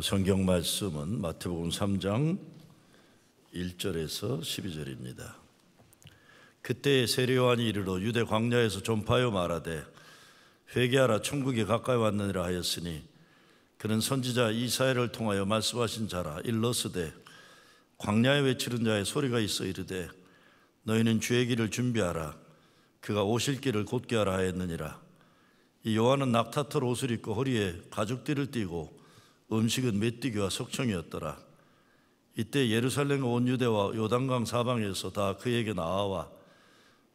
성경 말씀은 마태복음 3장 1절에서 12절입니다. 그때 세례 요한이 이르러 유대 광야에서 전파하여 말하되 회개하라 천국이 가까이 왔느니라 하였으니 그는 선지자 이사야를 통하여 말씀하신 자라. 일러스되 광야에 외치는 자의 소리가 있어 이르되 너희는 주의 길을 준비하라 그가 오실 길을 곧게 하라 하였느니라. 이 요한은 낙타털 옷을 입고 허리에 가죽띠를 띠고 음식은 메뚜기와 석청이었더라. 이때 예루살렘과 온 유대와 요단강 사방에서 다 그에게 나와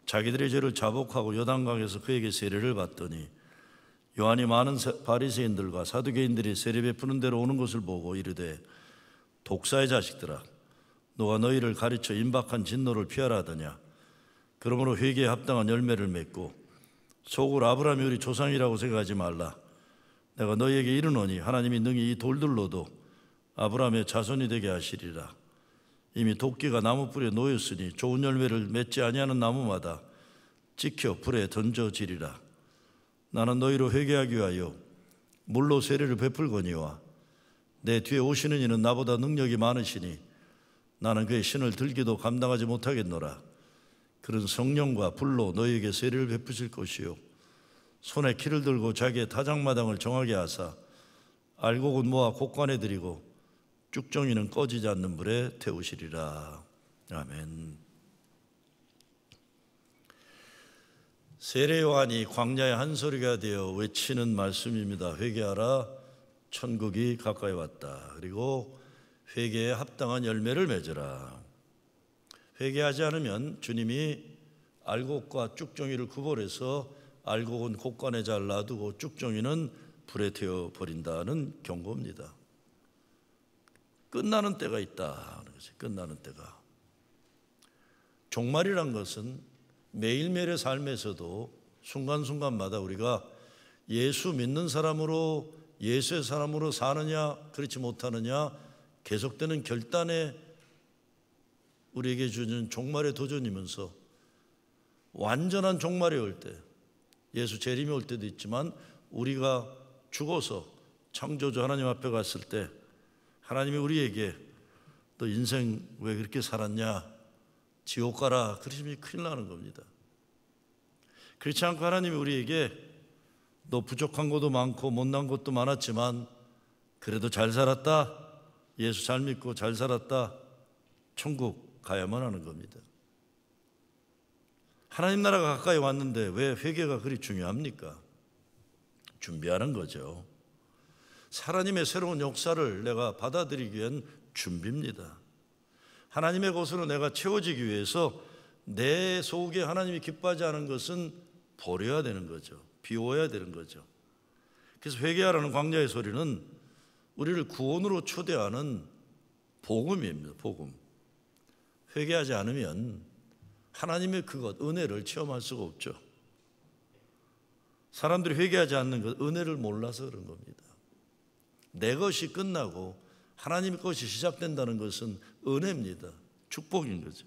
자기들의 죄를 자복하고 요단강에서 그에게 세례를 받더니 요한이 많은 바리새인들과 사두개인들이 세례 베푸는 데로 오는 것을 보고 이르되 독사의 자식들아 너가 너희를 가르쳐 임박한 진노를 피하라 하더냐. 그러므로 회개에 합당한 열매를 맺고 속으로 아브라함이 우리 조상이라고 생각하지 말라. 내가 너희에게 이르노니 하나님이 능히 이 돌들로도 아브라함의 자손이 되게 하시리라. 이미 도끼가 나무 뿔에 놓였으니 좋은 열매를 맺지 아니하는 나무마다 찍혀 불에 던져지리라. 나는 너희로 회개하기 위하여 물로 세례를 베풀거니와 내 뒤에 오시는 이는 나보다 능력이 많으시니 나는 그의 신을 들기도 감당하지 못하겠노라. 그는 성령과 불로 너희에게 세례를 베푸실 것이요 손에 키를 들고 자기의 타작마당을 정하게 하사 알곡은 모아 곡간에 들이고 쭉정이는 꺼지지 않는 불에 태우시리라. 아멘. 세례 요한이 광야의 한 소리가 되어 외치는 말씀입니다. 회개하라 천국이 가까이 왔다. 그리고 회개에 합당한 열매를 맺으라. 회개하지 않으면 주님이 알곡과 쭉정이를 구별해서 알곡은 곡간에 잘 놔두고 쭉정이는 불에 태워 버린다는 경고입니다. 끝나는 때가 있다. 끝나는 때가. 종말이란 것은 매일매일의 삶에서도 순간순간마다 우리가 예수 믿는 사람으로 예수의 사람으로 사느냐 그렇지 못하느냐 계속되는 결단에 우리에게 주는 종말의 도전이면서 완전한 종말이 올 때 예수 재림이 올 때도 있지만 우리가 죽어서 창조주 하나님 앞에 갔을 때 하나님이 우리에게 너 인생 왜 그렇게 살았냐 지옥 가라 그러시면 큰일 나는 겁니다. 그렇지 않고 하나님이 우리에게 너 부족한 것도 많고 못난 것도 많았지만 그래도 잘 살았다 예수 잘 믿고 잘 살았다 천국 가야만 하는 겁니다. 하나님 나라가 가까이 왔는데 왜 회개가 그리 중요합니까? 준비하는 거죠. 하나님의 새로운 역사를 내가 받아들이기 위한 준비입니다. 하나님의 것으로 내가 채워지기 위해서 내 속에 하나님이 기뻐하지 않은 것은 버려야 되는 거죠. 비워야 되는 거죠. 그래서 회개하라는 광야의 소리는 우리를 구원으로 초대하는 복음입니다. 복음. 회개하지 않으면 하나님의 그것, 은혜를 체험할 수가 없죠. 사람들이 회개하지 않는 것, 은혜를 몰라서 그런 겁니다. 내 것이 끝나고 하나님의 것이 시작된다는 것은 은혜입니다. 축복인 거죠.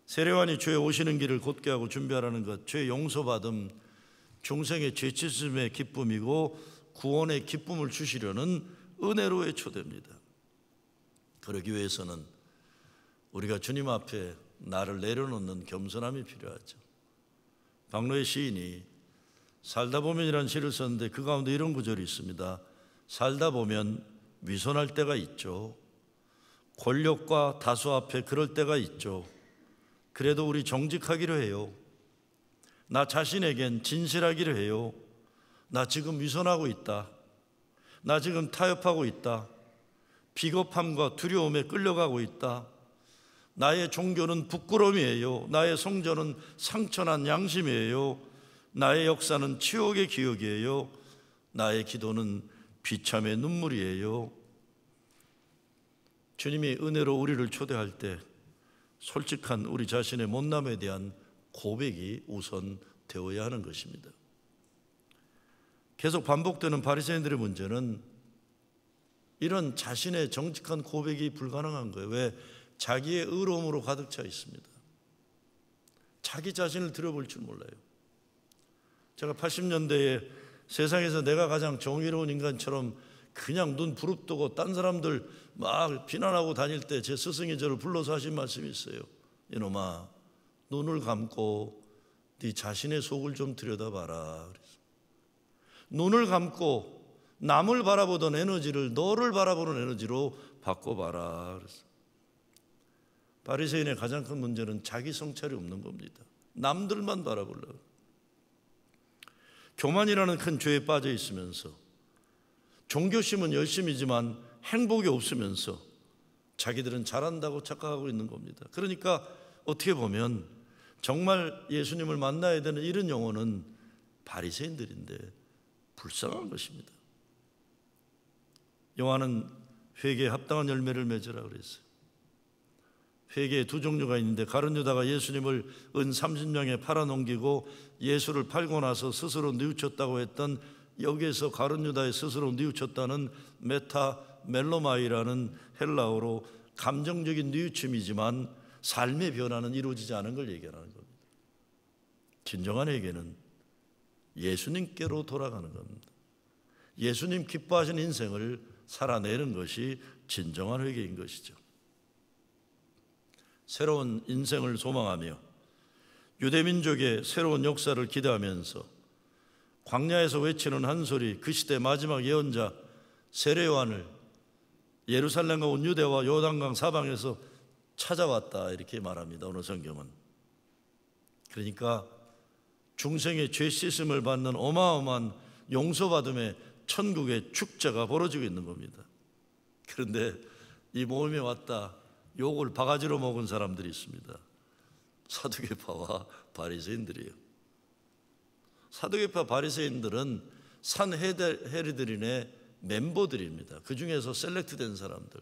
세례요한이 죄 오시는 길을 곧게 하고 준비하라는 것, 죄 용서받음, 중생의 죄 씻음의 기쁨이고 구원의 기쁨을 주시려는 은혜로의 초대입니다. 그러기 위해서는 우리가 주님 앞에 나를 내려놓는 겸손함이 필요하죠. 박노해 시인이 살다 보면이라는 시를 썼는데 그 가운데 이런 구절이 있습니다. 살다 보면 위선할 때가 있죠. 권력과 다수 앞에 그럴 때가 있죠. 그래도 우리 정직하기로 해요. 나 자신에겐 진실하기로 해요. 나 지금 위선하고 있다. 나 지금 타협하고 있다. 비겁함과 두려움에 끌려가고 있다. 나의 종교는 부끄러움이에요. 나의 성전은 상처난 양심이에요. 나의 역사는 치욕의 기억이에요. 나의 기도는 비참의 눈물이에요. 주님이 은혜로 우리를 초대할 때 솔직한 우리 자신의 못남에 대한 고백이 우선 되어야 하는 것입니다. 계속 반복되는 바리새인들의 문제는 이런 자신의 정직한 고백이 불가능한 거예요. 왜? 자기의 의로움으로 가득 차 있습니다. 자기 자신을 들여볼 줄 몰라요. 제가 80년대에 세상에서 내가 가장 정의로운 인간처럼 그냥 눈 부릅뜨고 딴 사람들 막 비난하고 다닐 때 제 스승이 저를 불러서 하신 말씀이 있어요. 이놈아, 눈을 감고 네 자신의 속을 좀 들여다봐라. 그래서 눈을 감고 남을 바라보던 에너지를 너를 바라보는 에너지로 바꿔봐라. 그래서 바리새인의 가장 큰 문제는 자기 성찰이 없는 겁니다. 남들만 바라보려고. 교만이라는 큰 죄에 빠져 있으면서 종교심은 열심이지만 행복이 없으면서 자기들은 잘한다고 착각하고 있는 겁니다. 그러니까 어떻게 보면 정말 예수님을 만나야 되는 이런 영혼은 바리새인들인데 불쌍한 것입니다. 요한은 회개에 합당한 열매를 맺으라 그랬어요. 회개에 두 종류가 있는데, 가룟 유다가 예수님을 은 30냥에 팔아넘기고 예수를 팔고 나서 스스로 뉘우쳤다고 했던, 여기에서 가룟 유다의 스스로 뉘우쳤다는 메타멜로마이라는 헬라어로 감정적인 뉘우침이지만 삶의 변화는 이루어지지 않은 걸 얘기하는 겁니다. 진정한 회개는 예수님께로 돌아가는 겁니다. 예수님 기뻐하시는 인생을 살아내는 것이 진정한 회개인 것이죠. 새로운 인생을 소망하며 유대민족의 새로운 역사를 기대하면서 광야에서 외치는 한 소리, 그 시대 마지막 예언자 세례 요한을 예루살렘과 온 유대와 요단강 사방에서 찾아왔다, 이렇게 말합니다. 오늘 성경은. 그러니까 중생의 죄 씻음을 받는 어마어마한 용서받음의 천국의 축제가 벌어지고 있는 겁니다. 그런데 이 모임에 왔다 욕을 바가지로 먹은 사람들이 있습니다. 사두개파와 바리새인들이에요. 사두개파 바리새인들은 산헤리들인의 멤버들입니다. 그 중에서 셀렉트된 사람들.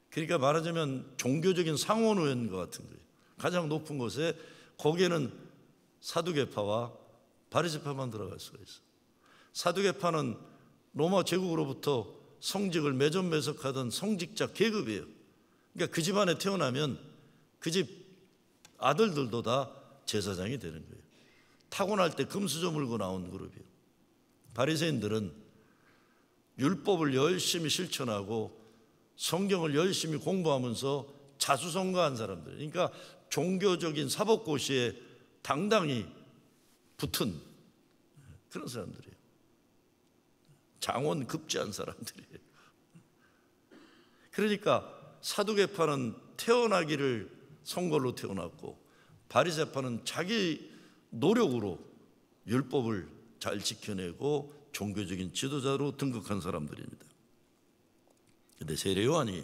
그러니까 말하자면 종교적인 상원의원과 같은 거예요. 가장 높은 곳에, 거기에는 사두개파와 바리새파만 들어갈 수가 있어요. 사두개파는 로마 제국으로부터 성직을 매점매석하던 성직자 계급이에요. 그러니까 그 집안에 태어나면 그 집 아들들도 다 제사장이 되는 거예요. 타고날 때 금수저 물고 나온 그룹이에요. 바리새인들은 율법을 열심히 실천하고 성경을 열심히 공부하면서 자수성가한 사람들, 그러니까 종교적인 사법고시에 당당히 붙은 그런 사람들이에요. 장원 급제한 사람들이에요. 그러니까 사두개파는 태어나기를 성걸로 태어났고, 바리새파는 자기 노력으로 율법을 잘 지켜내고 종교적인 지도자로 등극한 사람들입니다. 그런데 세례 요한이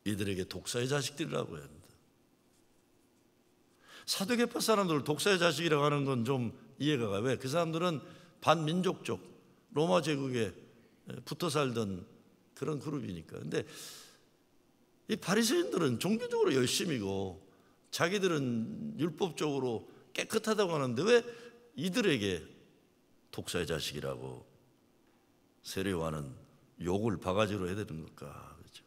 이들에게 독사의 자식들이라고 합니다. 사두개파 사람들을 독사의 자식이라고 하는 건 좀 이해가 가요. 왜? 그 사람들은 반민족적 로마 제국에 붙어 살던 그런 그룹이니까. 근데 이 바리새인들은 종교적으로 열심이고 자기들은 율법적으로 깨끗하다고 하는데 왜 이들에게 독사의 자식이라고 세례 요한은 욕을 바가지로 해야 되는 걸까? 그렇죠?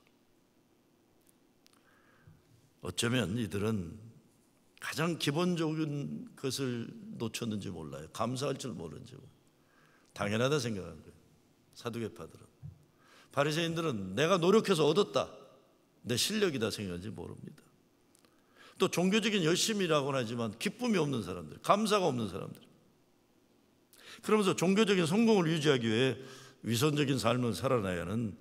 어쩌면 이들은 가장 기본적인 것을 놓쳤는지 몰라요. 감사할 줄 모르는지. 당연하다 생각하는 거예요. 사두개파들은. 바리새인들은 내가 노력해서 얻었다, 내 실력이다 생각하는지 모릅니다. 또 종교적인 열심이라고는 하지만 기쁨이 없는 사람들, 감사가 없는 사람들. 그러면서 종교적인 성공을 유지하기 위해 위선적인 삶을 살아나야 하는,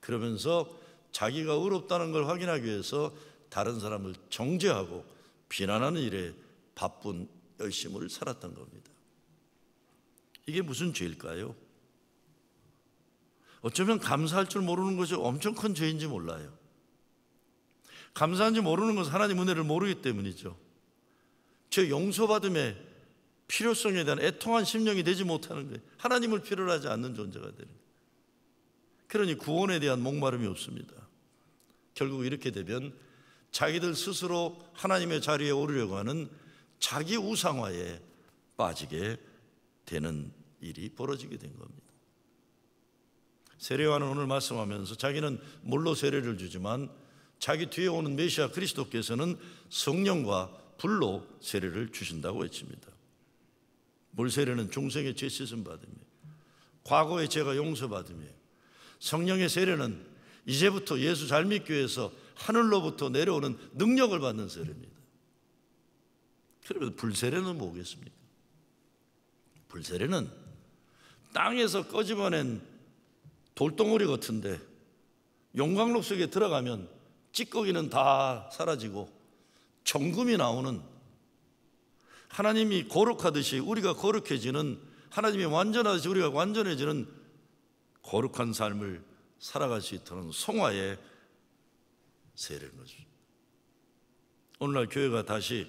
그러면서 자기가 의롭다는 걸 확인하기 위해서 다른 사람을 정죄하고 비난하는 일에 바쁜 열심을 살았던 겁니다. 이게 무슨 죄일까요? 어쩌면 감사할 줄 모르는 것이 엄청 큰 죄인지 몰라요. 감사한지 모르는 것은 하나님 은혜를 모르기 때문이죠. 죄 용서받음의 필요성에 대한 애통한 심령이 되지 못하는 거예요. 하나님을 필요로 하지 않는 존재가 되는 거예요. 그러니 구원에 대한 목마름이 없습니다. 결국 이렇게 되면 자기들 스스로 하나님의 자리에 오르려고 하는 자기 우상화에 빠지게 되는 일이 벌어지게 된 겁니다. 세례 요한은 오늘 말씀하면서 자기는 물로 세례를 주지만 자기 뒤에 오는 메시아 그리스도께서는 성령과 불로 세례를 주신다고 외칩니다. 물 세례는 중생의 죄 씻음 받음이에요. 과거의 죄가 용서받으며, 성령의 세례는 이제부터 예수 잘 믿기 위해서 하늘로부터 내려오는 능력을 받는 세례입니다. 그러면 불세례는 뭐겠습니까? 불세례는 땅에서 꺼집어낸 돌덩어리 같은데 용광로 속에 들어가면 찌꺼기는 다 사라지고 정금이 나오는, 하나님이 거룩하듯이 우리가 거룩해지는, 하나님이 완전하듯이 우리가 완전해지는 거룩한 삶을 살아갈 수 있도록 성화의 세례인 것입니다. 오늘날 교회가 다시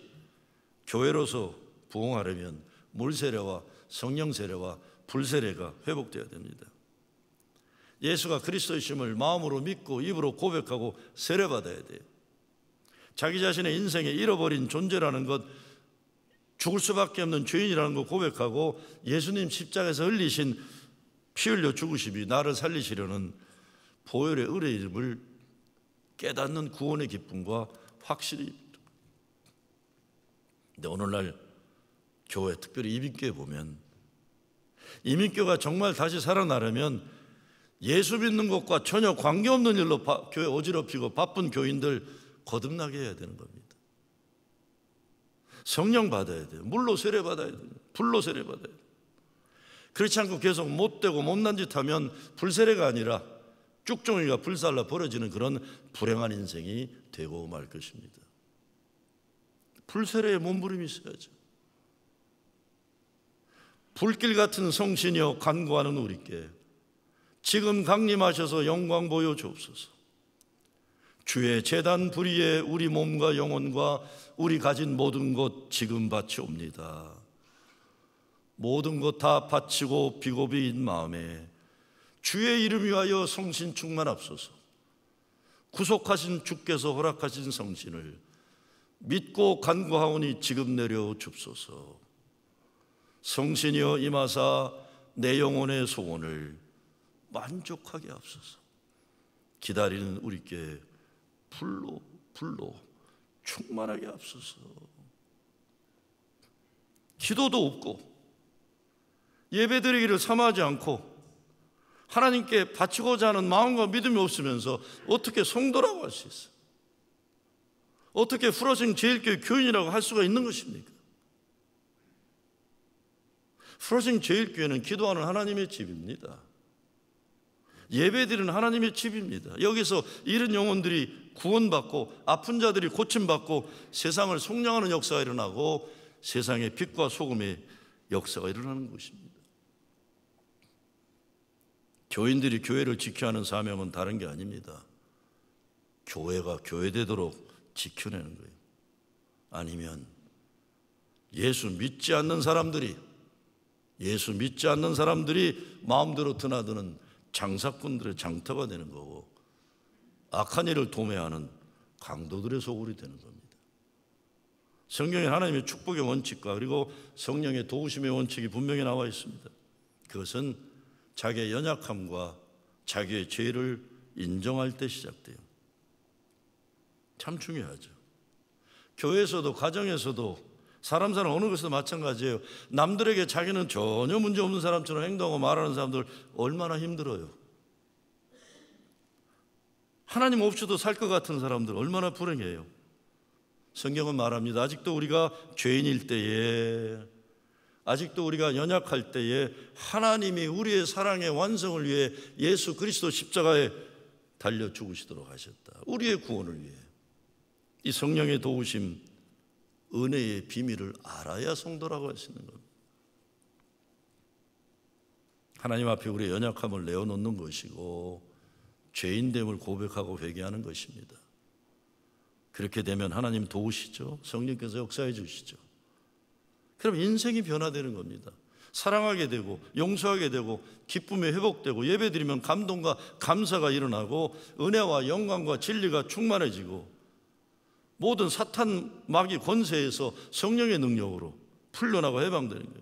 교회로서 부흥하려면 물세례와 성령세례와 불세례가 회복되어야 됩니다. 예수가 그리스도이심을 마음으로 믿고 입으로 고백하고 세례받아야 돼요. 자기 자신의 인생에 잃어버린 존재라는 것, 죽을 수밖에 없는 죄인이라는 것 고백하고 예수님 십자가에서 흘리신 피 흘려 죽으심이 나를 살리시려는 보혈의 의뢰임을 깨닫는 구원의 기쁨과 확실히. 근데 오늘날 교회, 특별히 이민교회 보면, 이민교가 정말 다시 살아나려면 예수 믿는 것과 전혀 관계없는 일로 교회 어지럽히고 바쁜 교인들 거듭나게 해야 되는 겁니다. 성령 받아야 돼요. 물로 세례 받아야 돼요. 불로 세례 받아야 돼요. 그렇지 않고 계속 못되고 못난 짓 하면 불세례가 아니라 쭉종이가 불살라 벌어지는 그런 불행한 인생이 되고 말 것입니다. 불세례에 몸부림이 있어야죠. 불길 같은 성신이여 간구하는 우리께 지금 강림하셔서 영광 보여 주옵소서. 주의 제단 불의에 우리 몸과 영혼과 우리 가진 모든 것 지금 바치옵니다. 모든 것 다 바치고 비고비인 마음에 주의 이름 위하여 성신 충만합소서. 구속하신 주께서 허락하신 성신을 믿고 간구하오니 지금 내려 줍소서. 성신이여 임하사 내 영혼의 소원을 만족하게 하옵소서. 기다리는 우리께 불로 충만하게 하옵소서. 기도도 없고 예배드리기를 삼하지 않고 하나님께 바치고자 하는 마음과 믿음이 없으면서 어떻게 성도라고 할 수 있어요? 어떻게 프로싱 제일교회 교인이라고 할 수가 있는 것입니까? 프로싱 제일교회는 기도하는 하나님의 집입니다. 예배드리는 하나님의 집입니다. 여기서 잃은 영혼들이 구원받고 아픈 자들이 고침받고 세상을 속량하는 역사가 일어나고 세상의 빛과 소금의 역사가 일어나는 것입니다. 교인들이 교회를 지켜야 하는 사명은 다른 게 아닙니다. 교회가 교회되도록 지켜내는 거예요. 아니면 예수 믿지 않는 사람들이 마음대로 드나드는 장사꾼들의 장터가 되는 거고 악한 일을 도매하는 강도들의 소굴이 되는 겁니다. 성경에 하나님의 축복의 원칙과 그리고 성령의 도우심의 원칙이 분명히 나와 있습니다. 그것은 자기의 연약함과 자기의 죄를 인정할 때 시작돼요. 참 중요하죠. 교회에서도 가정에서도 사람 어느 것에도 마찬가지예요. 남들에게 자기는 전혀 문제없는 사람처럼 행동하고 말하는 사람들 얼마나 힘들어요. 하나님 없이도 살 것 같은 사람들 얼마나 불행해요. 성경은 말합니다. 아직도 우리가 죄인일 때에, 아직도 우리가 연약할 때에 하나님이 우리의 사랑의 완성을 위해 예수 그리스도 십자가에 달려 죽으시도록 하셨다. 우리의 구원을 위해. 이 성령의 도우심, 은혜의 비밀을 알아야 성도라고 할 수 있는 겁니다. 하나님 앞에 우리의 연약함을 내어놓는 것이고 죄인됨을 고백하고 회개하는 것입니다. 그렇게 되면 하나님 도우시죠. 성령께서 역사해 주시죠. 그럼 인생이 변화되는 겁니다. 사랑하게 되고 용서하게 되고 기쁨이 회복되고 예배드리면 감동과 감사가 일어나고 은혜와 영광과 진리가 충만해지고 모든 사탄 마귀 권세에서 성령의 능력으로 풀려나고 해방되는 거예요.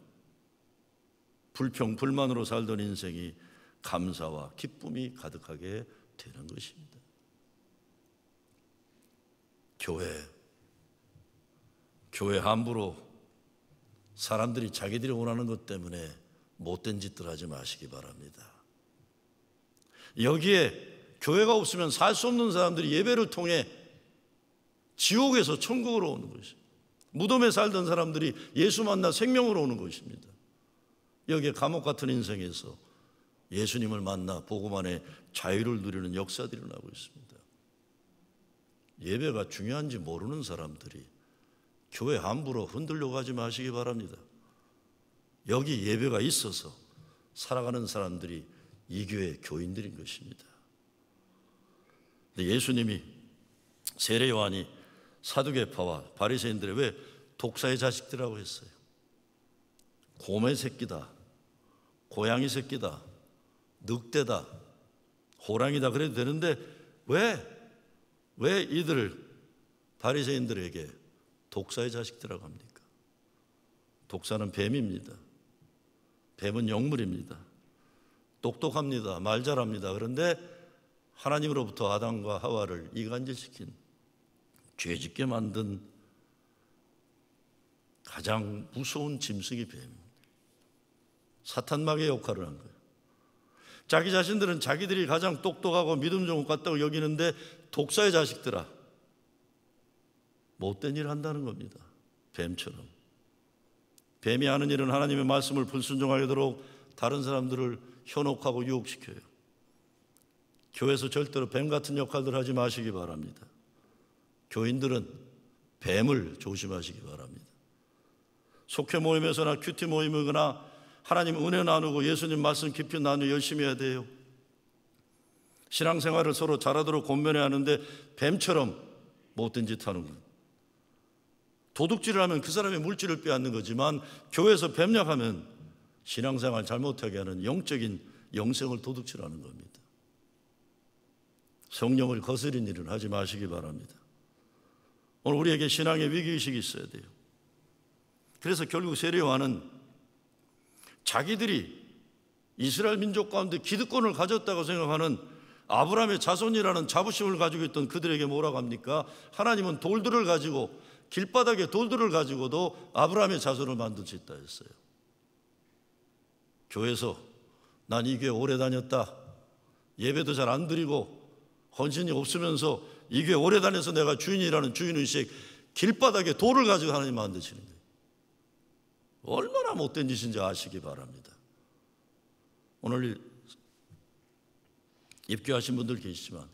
불평 불만으로 살던 인생이 감사와 기쁨이 가득하게 되는 것입니다. 교회 함부로 사람들이 자기들이 원하는 것 때문에 못된 짓들 하지 마시기 바랍니다. 여기에 교회가 없으면 살 수 없는 사람들이 예배를 통해 지옥에서 천국으로 오는 것입니다. 무덤에 살던 사람들이 예수 만나 생명으로 오는 것입니다. 여기에 감옥 같은 인생에서 예수님을 만나 복음 안에 자유를 누리는 역사들이 일어나고 있습니다. 예배가 중요한지 모르는 사람들이 교회 함부로 흔들려 가지 마시기 바랍니다. 여기 예배가 있어서 살아가는 사람들이 이 교회의 교인들인 것입니다. 근데 예수님이 세례 요한이 사두개파와 바리새인들의 왜 독사의 자식들이라고 했어요? 곰의 새끼다, 고양이 새끼다, 늑대다, 호랑이다 그래도 되는데 왜 이들을 바리새인들에게 독사의 자식들이라고 합니까? 독사는 뱀입니다. 뱀은 영물입니다. 똑똑합니다. 말 잘합니다. 그런데 하나님으로부터 아담과 하와를 이간질시킨, 죄짓게 만든 가장 무서운 짐승이 뱀입니다. 사탄마귀의 역할을 한 거예요. 자기 자신들은 자기들이 가장 똑똑하고 믿음 좋은 것 같다고 여기는데 독사의 자식들아, 못된 일을 한다는 겁니다. 뱀처럼. 뱀이 하는 일은 하나님의 말씀을 불순종하게 도록 다른 사람들을 현혹하고 유혹시켜요. 교회에서 절대로 뱀 같은 역할들 하지 마시기 바랍니다. 교인들은 뱀을 조심하시기 바랍니다. 속회 모임에서나 큐티 모임이거나 하나님 은혜 나누고 예수님 말씀 깊이 나누고 열심히 해야 돼요. 신앙생활을 서로 잘하도록 권면해야 하는데 뱀처럼 못된 짓 하는 거예요. 도둑질을 하면 그 사람의 물질을 빼앗는 거지만 교회에서 뱀약하면 신앙생활 잘못하게 하는 영적인 영생을 도둑질하는 겁니다. 성령을 거스린 일은 하지 마시기 바랍니다. 오늘 우리에게 신앙의 위기의식이 있어야 돼요. 그래서 결국 세례 요한은 자기들이 이스라엘 민족 가운데 기득권을 가졌다고 생각하는 아브라함의 자손이라는 자부심을 가지고 있던 그들에게 뭐라고 합니까? 하나님은 돌들을 가지고, 길바닥에 돌들을 가지고도 아브라함의 자손을 만들 수 있다 했어요. 교회에서 난 이 교회 오래 다녔다, 예배도 잘 안 드리고 헌신이 없으면서 이 교회 오래 다녀서 내가 주인이라는 주인의식, 길바닥에 돌을 가지고 하나님 만드시는 거예요. 얼마나 못된 짓인지 아시기 바랍니다. 오늘 입교하신 분들 계시지만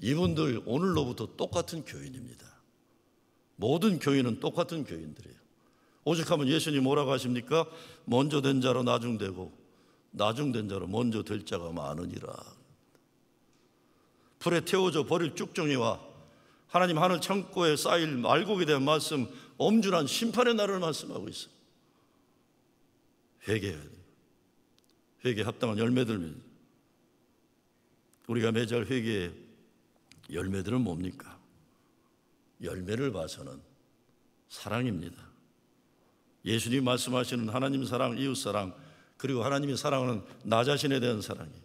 이분들 오늘로부터 똑같은 교인입니다. 모든 교인은 똑같은 교인들이에요. 오직하면 예수님 뭐라고 하십니까? 먼저 된 자로 나중되고 나중된 자로 먼저 될 자가 많으니라. 불에 태워져 버릴 쭉정이와 하나님 하늘 창고에 쌓일 말고기에 대한 말씀, 엄중한 심판의 날을 말씀하고 있어요. 회개해야 돼요. 회개에 합당한 열매들, 우리가 맺을 회개의 열매들은 뭡니까? 열매를 봐서는 사랑입니다. 예수님 말씀하시는 하나님 사랑, 이웃 사랑, 그리고 하나님의 사랑은 나 자신에 대한 사랑이에요.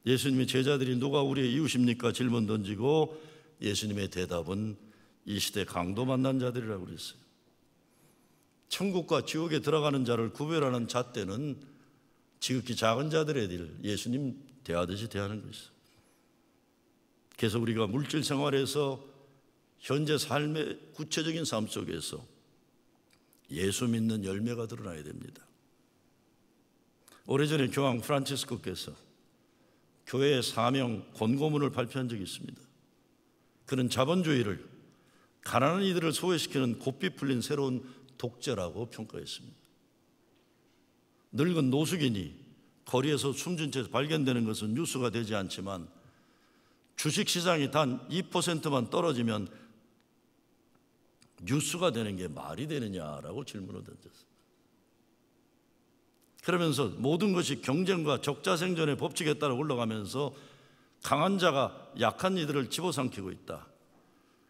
예수님의 제자들이 누가 우리의 이웃입니까? 질문 던지고 예수님의 대답은 이 시대 강도 만난 자들이라고 그랬어요. 천국과 지옥에 들어가는 자를 구별하는 잣대는 지극히 작은 자들의 일, 예수님 대하듯이 대하는 것이죠. 그래서 우리가 물질 생활에서 현재 삶의 구체적인 삶 속에서 예수 믿는 열매가 드러나야 됩니다. 오래전에 교황 프란치스코께서 교회의 사명 권고문을 발표한 적이 있습니다. 그는 자본주의를, 가난한 이들을 소외시키는 곱비 풀린 새로운 독재라고 평가했습니다. 늙은 노숙인이 거리에서 숨진 채 발견되는 것은 뉴스가 되지 않지만 주식시장이 단 2%만 떨어지면 뉴스가 되는 게 말이 되느냐라고 질문을 던졌어요. 그러면서 모든 것이 경쟁과 적자생존의 법칙에 따라 올라가면서 강한 자가 약한 이들을 집어삼키고 있다.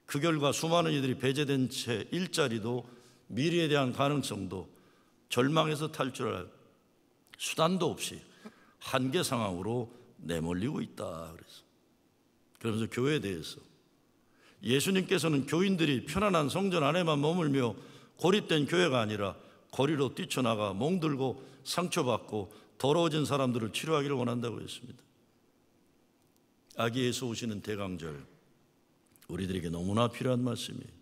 그 결과 수많은 이들이 배제된 채 일자리도 미래에 대한 가능성도 절망에서 탈출할 수단도 없이 한계 상황으로 내몰리고 있다. 그러면서 교회에 대해서 예수님께서는 교인들이 편안한 성전 안에만 머물며 고립된 교회가 아니라 거리로 뛰쳐나가 멍들고 상처받고 더러워진 사람들을 치료하기를 원한다고 했습니다. 아기 예수 오시는 대강절, 우리들에게 너무나 필요한 말씀이에요.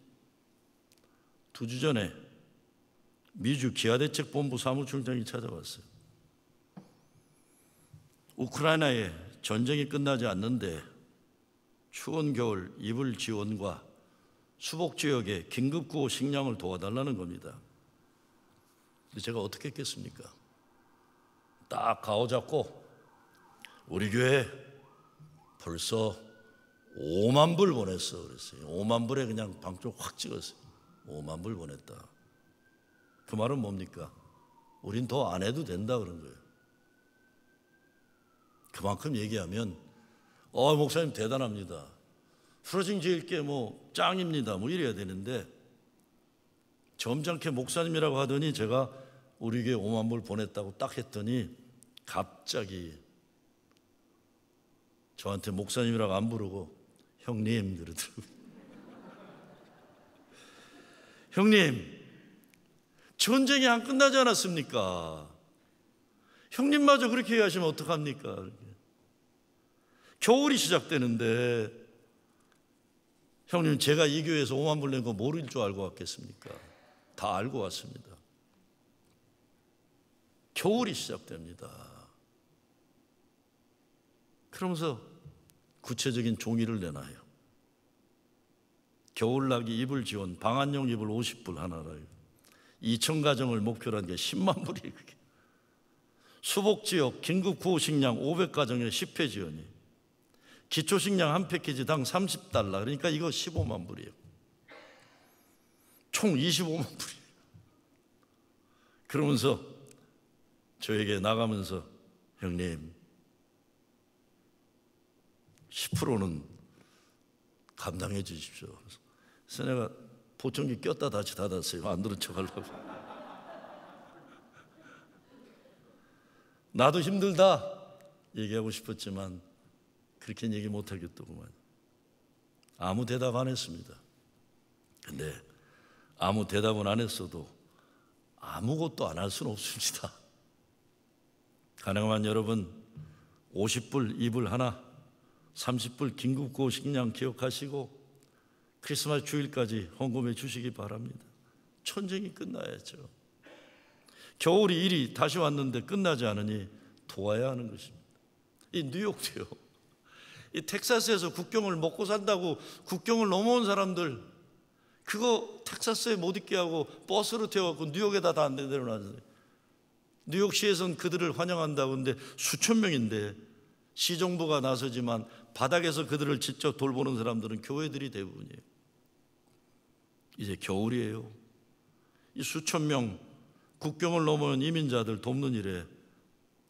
2주 전에 미주 기아대책본부 사무총장이 찾아왔어요. 우크라이나에 전쟁이 끝나지 않는데 추운 겨울 이불 지원과 수복 지역에 긴급구호 식량을 도와달라는 겁니다. 근데 제가 어떻게 했겠습니까? 딱 가오잡고 우리 교회 벌써 5만 불 보냈어 그랬어요. 5만 불에 그냥 방쪽 확 찍었어요. 5만 불 보냈다. 그 말은 뭡니까? 우린 더 안 해도 된다 그런 거예요. 그만큼 얘기하면 목사님 대단합니다. 프로징 지을게 짱입니다. 이래야 되는데 점잖게 목사님이라고 하더니 제가 우리 교회 5만 불 보냈다고 딱 했더니 갑자기 저한테 목사님이라고 안 부르고 형님 그러더라고요. 형님, 전쟁이 안 끝나지 않았습니까? 형님마저 그렇게 얘기하시면 어떡합니까? 겨울이 시작되는데 형님, 제가 이 교회에서 5만 불 낸 거 모를 줄 알고 왔겠습니까? 다 알고 왔습니다. 겨울이 시작됩니다. 그러면서 구체적인 종이를 내놔요. 겨울나기 이불 지원, 방한용 이불 50불 하나를 2,000가정을 목표로 한 게 10만 불이에요. 그게. 수복지역 긴급구호식량 500가정에 10회 지원이, 기초식량 한 패키지당 30달러, 그러니까 이거 15만 불이에요. 총 25만 불이에요. 그러면서 저에게 나가면서 형님 10%는 감당해 주십시오. 그래서 내가 보청기 꼈다 다시 닫았어요. 안 들은 척 하려고. 나도 힘들다 얘기하고 싶었지만 그렇게는 얘기 못하겠더구만. 아무 대답 안 했습니다. 근데 아무 대답은 안 했어도 아무것도 안 할 수는 없습니다. 가능하면 여러분 50불 이불 하나, 30불 긴급구호 식량 기억하시고 크리스마스 주일까지 헌금해 주시기 바랍니다. 전쟁이 끝나야죠. 겨울이 일이 다시 왔는데 끝나지 않으니 도와야 하는 것입니다. 이 뉴욕도요. 이 텍사스에서 국경을 먹고 산다고 국경을 넘어온 사람들 그거 텍사스에 못 있게 하고 버스로 태워갖고 뉴욕에다 다 내려놨어요. 뉴욕시에서는 그들을 환영한다고 하는데 수천 명인데 시정부가 나서지만 바닥에서 그들을 직접 돌보는 사람들은 교회들이 대부분이에요. 이제 겨울이에요. 이 수천 명 국경을 넘어온 이민자들 돕는 일에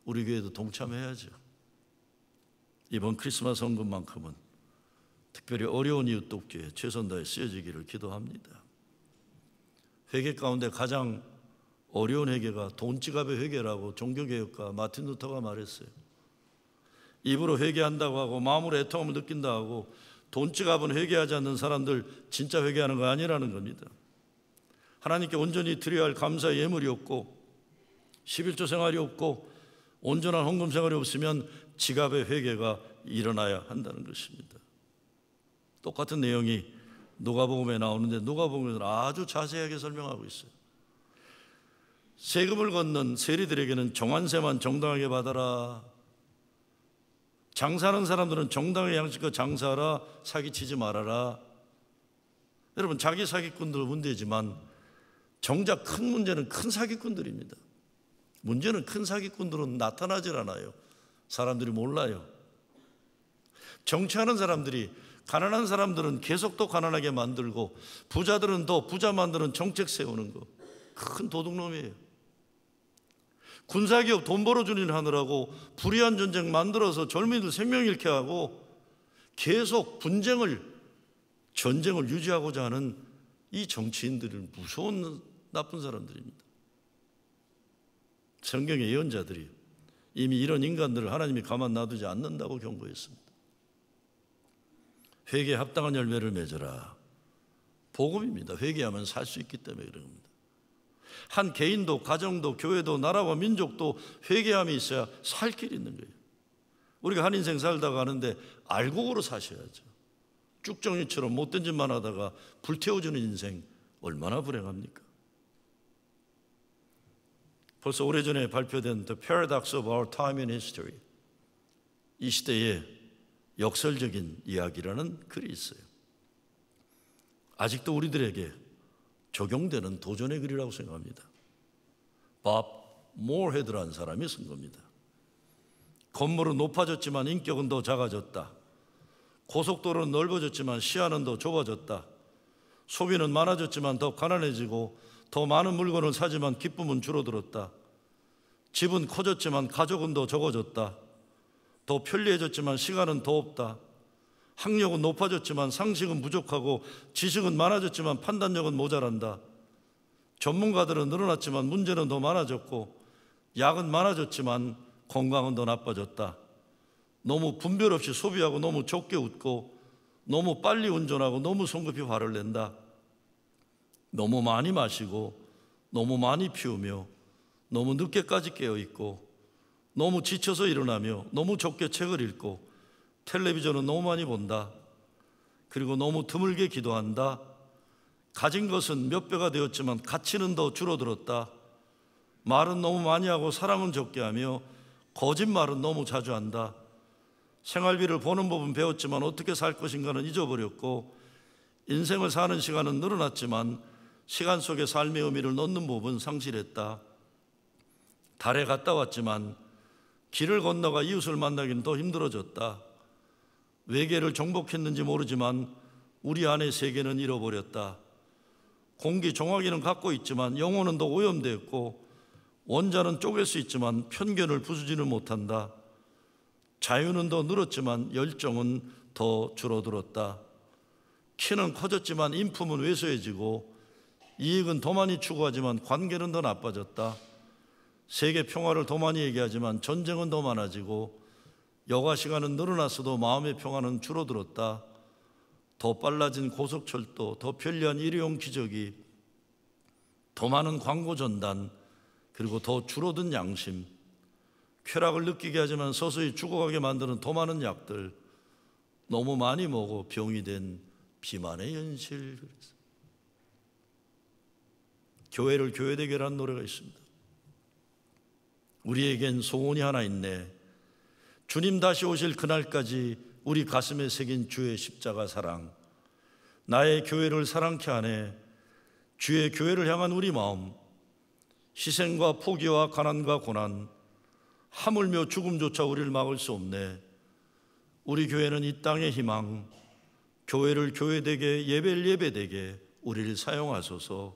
우리 교회도 동참해야죠. 이번 크리스마스 헌금만큼은 특별히 어려운 이웃 돕기에 최선 다해 쓰여지기를 기도합니다. 회개 가운데 가장 어려운 회개가 돈지갑의 회개라고 종교개혁가 마틴 루터가 말했어요. 입으로 회개한다고 하고 마음으로 애통함을 느낀다 하고 돈지갑은 회개하지 않는 사람들 진짜 회개하는 거 아니라는 겁니다. 하나님께 온전히 드려야 할 감사의 예물이 없고 11조 생활이 없고 온전한 헌금 생활이 없으면 지갑의 회개가 일어나야 한다는 것입니다. 똑같은 내용이 누가복음에 나오는데 누가복음에는 아주 자세하게 설명하고 있어요. 세금을 걷는 세리들에게는 정한세만 정당하게 받아라. 장사하는 사람들은 정당하게 양식껏 장사하라. 사기치지 말아라. 여러분, 자기 사기꾼들은 문제지만 정작 큰 문제는 큰 사기꾼들입니다. 문제는 큰 사기꾼들은 나타나질 않아요. 사람들이 몰라요. 정치하는 사람들이, 가난한 사람들은 계속 더 가난하게 만들고 부자들은 더 부자 만드는 정책 세우는 거, 큰 도둑놈이에요. 군사기업 돈 벌어주는 일 하느라고 불의한 전쟁 만들어서 젊은이들 생명 잃게 하고 계속 전쟁을 유지하고자 하는 이 정치인들은 무서운 나쁜 사람들입니다. 성경의 예언자들이 이미 이런 인간들을 하나님이 가만 놔두지 않는다고 경고했습니다. 회개에 합당한 열매를 맺어라. 복음입니다. 회개하면 살 수 있기 때문에 그런 겁니다. 한 개인도, 가정도, 교회도, 나라와 민족도 회개함이 있어야 살 길이 있는 거예요. 우리가 한 인생 살다가 가는데 알곡으로 사셔야죠. 쭉정이처럼 못된 짓만 하다가 불태워주는 인생 얼마나 불행합니까? 벌써 오래전에 발표된 The Paradox of Our Time in History, 이 시대의 역설적인 이야기라는 글이 있어요. 아직도 우리들에게 적용되는 도전의 글이라고 생각합니다. 밥 모어헤드라는 사람이 쓴 겁니다. 건물은 높아졌지만 인격은 더 작아졌다. 고속도로는 넓어졌지만 시야는 더 좁아졌다. 소비는 많아졌지만 더 가난해지고 더 많은 물건을 사지만 기쁨은 줄어들었다. 집은 커졌지만 가족은 더 적어졌다. 더 편리해졌지만 시간은 더 없다. 학력은 높아졌지만 상식은 부족하고 지식은 많아졌지만 판단력은 모자란다. 전문가들은 늘어났지만 문제는 더 많아졌고 약은 많아졌지만 건강은 더 나빠졌다. 너무 분별 없이 소비하고 너무 적게 웃고 너무 빨리 운전하고 너무 성급히 화를 낸다. 너무 많이 마시고 너무 많이 피우며 너무 늦게까지 깨어있고 너무 지쳐서 일어나며 너무 적게 책을 읽고 텔레비전은 너무 많이 본다. 그리고 너무 드물게 기도한다. 가진 것은 몇 배가 되었지만 가치는 더 줄어들었다. 말은 너무 많이 하고 사랑은 적게 하며 거짓말은 너무 자주 한다. 생활비를 버는 법은 배웠지만 어떻게 살 것인가는 잊어버렸고 인생을 사는 시간은 늘어났지만 시간 속에 삶의 의미를 넣는 법은 상실했다. 달에 갔다 왔지만 길을 건너가 이웃을 만나기는 더 힘들어졌다. 외계를 정복했는지 모르지만 우리 안의 세계는 잃어버렸다. 공기 정화기는 갖고 있지만 영혼은 더 오염되었고 원자는 쪼갤 수 있지만 편견을 부수지는 못한다. 자유는 더 늘었지만 열정은 더 줄어들었다. 키는 커졌지만 인품은 왜소해지고 이익은 더 많이 추구하지만 관계는 더 나빠졌다. 세계 평화를 더 많이 얘기하지만 전쟁은 더 많아지고 여가 시간은 늘어났어도 마음의 평화는 줄어들었다. 더 빨라진 고속철도, 더 편리한 일회용 기저귀, 더 많은 광고 전단, 그리고 더 줄어든 양심, 쾌락을 느끼게 하지만 서서히 죽어가게 만드는 더 많은 약들, 너무 많이 먹어 병이 된 비만의 현실. 교회를 교회되게 하는 노래가 있습니다. 우리에겐 소원이 하나 있네. 주님 다시 오실 그날까지 우리 가슴에 새긴 주의 십자가 사랑, 나의 교회를 사랑케 하네. 주의 교회를 향한 우리 마음, 희생과 포기와 가난과 고난, 하물며 죽음조차 우리를 막을 수 없네. 우리 교회는 이 땅의 희망, 교회를 교회되게, 예배를 예배되게 우리를 사용하소서.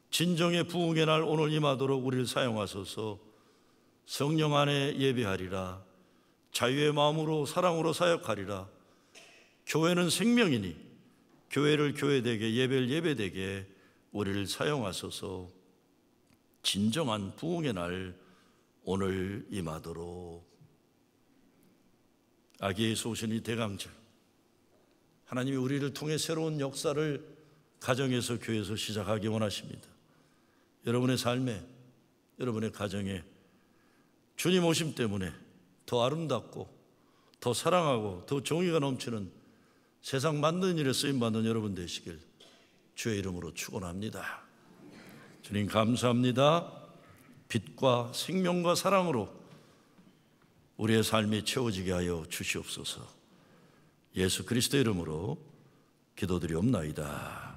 진정의 부흥의 날 오늘 임하도록 우리를 사용하소서. 성령 안에 예배하리라. 자유의 마음으로 사랑으로 사역하리라. 교회는 생명이니 교회를 교회되게, 예배를 예배되게 우리를 사용하소서. 진정한 부흥의 날 오늘 임하도록. 아기에서 오신 이 대강절, 하나님이 우리를 통해 새로운 역사를 가정에서, 교회에서 시작하기 원하십니다. 여러분의 삶에, 여러분의 가정에 주님 오심 때문에 더 아름답고 더 사랑하고 더 정의가 넘치는 세상 만드는 일에 쓰임받는 여러분 되시길 주의 이름으로 축원합니다. 주님 감사합니다. 빛과 생명과 사랑으로 우리의 삶이 채워지게 하여 주시옵소서. 예수 그리스도의 이름으로 기도드리옵나이다.